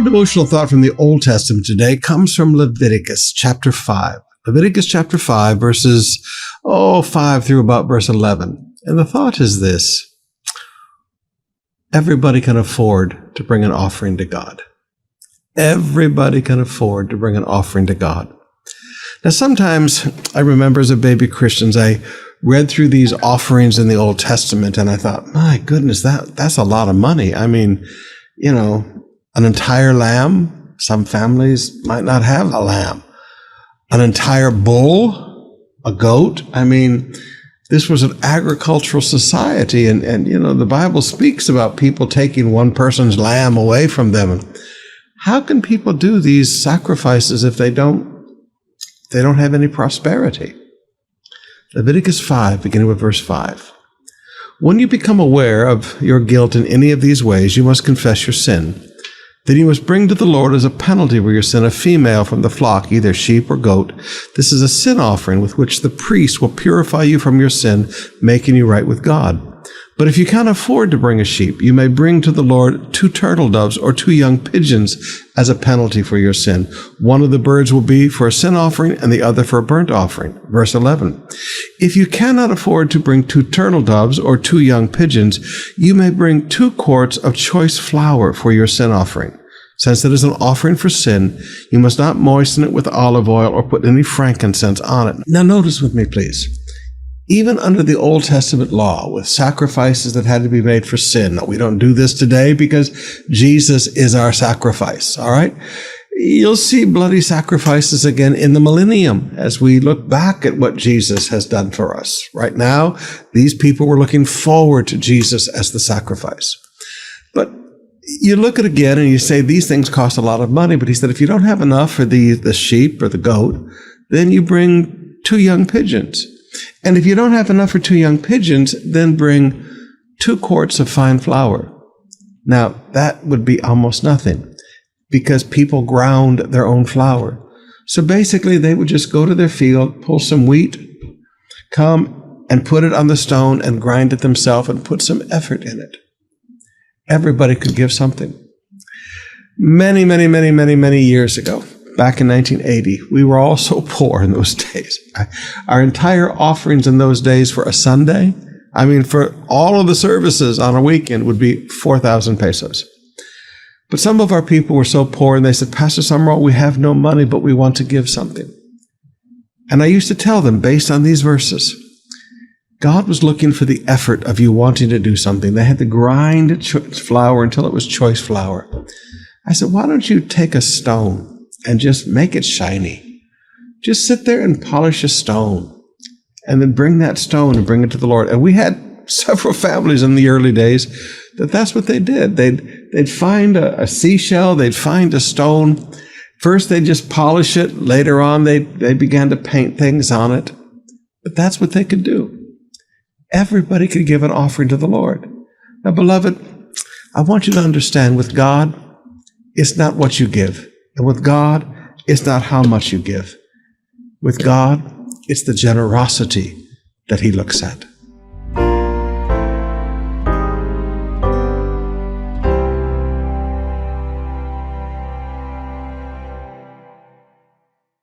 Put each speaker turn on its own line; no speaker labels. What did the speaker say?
Our devotional thought from the Old Testament today comes from Leviticus chapter 5. Leviticus chapter 5, verses 5 through about verse 11. And the thought is this: everybody can afford to bring an offering to God. Everybody can afford to bring an offering to God. Now, sometimes I remember as a baby Christian, I read through these offerings in the Old Testament and I thought, my goodness, that's a lot of money. I mean, an entire lamb. Some families might not have a lamb. An entire bull, a goat. I mean, this was an agricultural society, and the Bible speaks about people taking one person's lamb away from them. How can people do these sacrifices if they don't have any prosperity? Leviticus 5, beginning with verse 5. When you become aware of your guilt in any of these ways, you must confess your sin. Then you must bring to the Lord as a penalty for your sin a female from the flock, either sheep or goat. This is a sin offering with which the priest will purify you from your sin, making you right with God. But if you can't afford to bring a sheep, you may bring to the Lord 2 turtle doves or 2 young pigeons as a penalty for your sin. One of the birds will be for a sin offering and the other for a burnt offering. Verse 11. If you cannot afford to bring 2 turtle doves or 2 young pigeons, you may bring 2 quarts of choice flour for your sin offering. Since it is an offering for sin, you must not moisten it with olive oil or put any frankincense on it. Now notice with me, please. Even under the Old Testament law, with sacrifices that had to be made for sin, we don't do this today because Jesus is our sacrifice, all right? You'll see bloody sacrifices again in the millennium as we look back at what Jesus has done for us. Right now, these people were looking forward to Jesus as the sacrifice. But you look at it again and you say these things cost a lot of money, but he said if you don't have enough for the sheep or the goat, then you bring 2 young pigeons. And if you don't have enough for 2 young pigeons, then bring 2 quarts of fine flour. Now, that would be almost nothing because people ground their own flour. So basically, they would just go to their field, pull some wheat, come and put it on the stone and grind it themselves and put some effort in it. Everybody could give something. Many, many, many, many, many years ago, back in 1980, we were all so poor in those days. Our entire offerings in those days for a Sunday, for all of the services on a weekend would be 4,000 pesos. But some of our people were so poor and they said, Pastor Summerall, we have no money, but we want to give something. And I used to tell them, based on these verses, God was looking for the effort of you wanting to do something. They had to grind flour until it was choice flour. I said, why don't you take a stone and just make it shiny? Just sit there and polish a stone and then bring that stone and bring it to the Lord. And we had several families in the early days that's what they did. They'd find a seashell, they'd find a stone. First, they'd just polish it. Later on, they began to paint things on it. But that's what they could do. Everybody could give an offering to the Lord. Now, beloved, I want you to understand with God, it's not what you give. And with God, it's not how much you give. With God, it's the generosity that He looks at.